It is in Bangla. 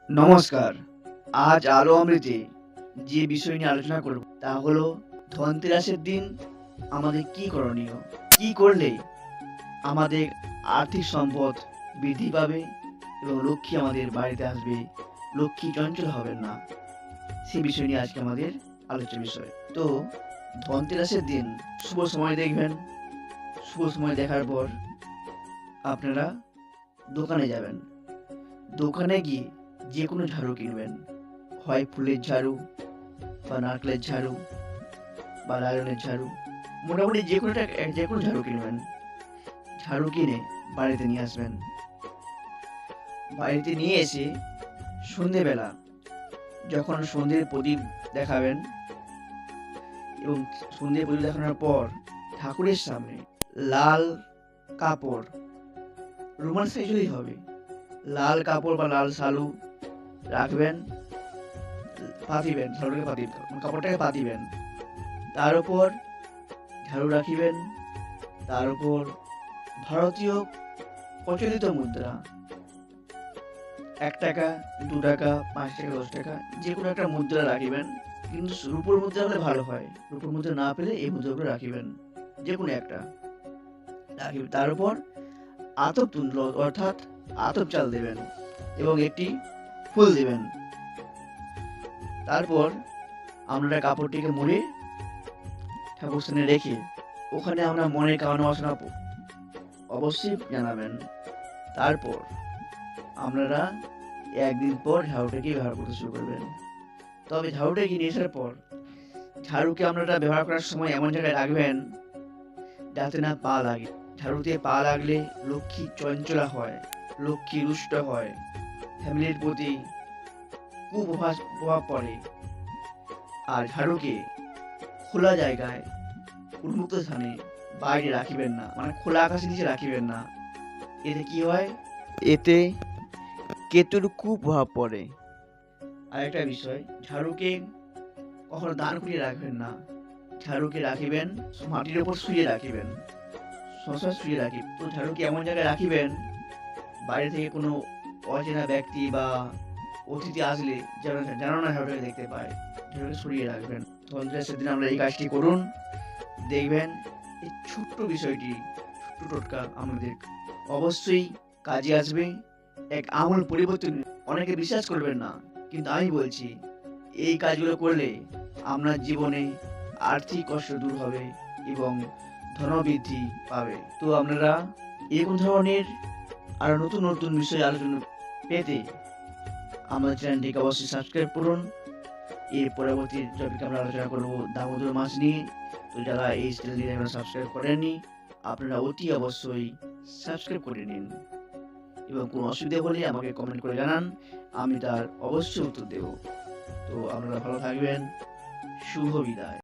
নমস্কার। আজ আলো অমৃতে যে বিষয় নিয়ে আলোচনা করব তা হলো ধনতেরাসের দিন আমাদের কি করণীয়? কি করলে আমাদের আর্থিক সম্পদ বৃদ্ধি পাবে এবং লক্ষ্মী আমাদের বাড়িতে আসবে, লক্ষ্মী চঞ্চল হবেন না। সেই বিষয় নিয়ে আজকে আমাদের আলোচ্য বিষয়। তো ধনতেরাসের দিন শুভ সময় দেখবেন। শুভ সময় দেখার পর আপনারা দোকানে যাবেন। দোকানে গিয়ে যে কোনো ঝাড়ু কিনবেন। হয় ফুলের ঝাড়ু বা নারকেলের ঝাড়ু বা লালনের ঝাড়ু, মোটামুটি যে কোনো ঝাড়ু কিনবেন। ঝাড়ু কিনে বাড়িতে নিয়ে আসবেন। বাড়িতে নিয়ে এসে সন্ধেবেলা যখন সন্ধ্যের প্রদীপ দেখাবেন এবং সন্ধ্যের প্রদীপ দেখানোর পর ঠাকুরের সামনে লাল কাপড়, রুমাল সাইজেরই হবে, লাল কাপড় বা লাল শালু রাখবেন, পাতিবেন, কাপড়টাকে পাতিবেন। তার উপর ঝাড়ু রাখিবেন। তার উপর ভারতীয় প্রচলিত মুদ্রা ১ টাকা, ২ টাকা, ৫ টাকা, ১০ টাকা যে কোনো একটা মুদ্রা রাখিবেন। কিন্তু রূপোর মুদ্রা হলে ভালো হয়। রূপোর মুদ্রা না পেলে এই মুদ্রাগুলো রাখিবেন। যে কোনো একটা রাখিবেন। তার উপর আতপ তুল্য অর্থাৎ আতপ চাল দেবেন এবং একটি ফুল দেবেন। তারপর আপনারা কাপড়টিকে মুড়ে ঠাকুর স্থানে রেখে ওখানে আমরা মনের কামনা বাসনা অবশ্যই জানাবেন। তারপর আপনারা একদিন পর ঝাড়ুটাকে ব্যবহার করতে শুরু করবেন। তবে ঝাড়ুটাকে নিয়ে আসার পর ঝাড়ুকে আপনারা ব্যবহার করার সময় এমন জায়গায় রাখবেন যাতে না পা লাগে। ঝাড়ুতে পা লাগলে লক্ষ্মী চঞ্চলা হয়, লক্ষ্মী রুষ্ট হয়, ফ্যামিলির প্রতি প্রভাব পড়ে। আর ঝাড়ুকে খোলা জায়গায়, উন্মুক্ত স্থানে বাইরে রাখিবেন না, মানে খোলা আকাশের নিচে রাখিবেন না। এতে কি হয়? এতে কেতুর কুপ্রভাব পড়ে। আরেকটা বিষয়, ঝাড়ুকে কখনো দান করিয়ে রাখবেন না। ঝাড়ুকে রাখিবেন মাটির উপর শুয়ে রাখিবেন, শশা শুয়ে রাখি। তো ঝাড়ুকে এমন জায়গায় রাখিবেন বাইরে থেকে কোনো অচেনা ব্যক্তি বা অতিথি আসলে যেন না ঝাড়ুটাকে দেখতে পায়। ঝাড়ুকে সরিয়ে রাখবেন। ধনতেরাসের দিন আমরা এই কাজটি করুন, দেখবেন এই ছোট্ট বিষয়টি, ছোট্ট টোটকা আমাদের অবশ্যই কাজে আসবে। এক আমূল পরিবর্তন। অনেকে বিশ্বাস করবেন না, কিন্তু আমি বলছি এই কাজগুলো করলে আপনার জীবনে আর্থিক কষ্ট দূর হবে এবং ধনবৃদ্ধি পাবে। তো আপনারা এরকম ধরনের আরো নতুন নতুন বিষয়ে আলোচনা পেতে আমাদের চ্যানেলটিকে অবশ্যই সাবস্ক্রাইব করুন। এর পরবর্তী টপিক আমরা আলোচনা করব দামোদর মাছ নিয়ে। তো যারা এই চ্যানেলটি এখনো সাবস্ক্রাইব করেননি আপনারা অতি অবশ্যই সাবস্ক্রাইব করে নিন এবং কোনো অসুবিধা হলে আমাকে কমেন্ট করে জানান, আমি তার অবশ্যই উত্তর দেব। তো আপনারা ভালো থাকবেন। শুভ বিদায়।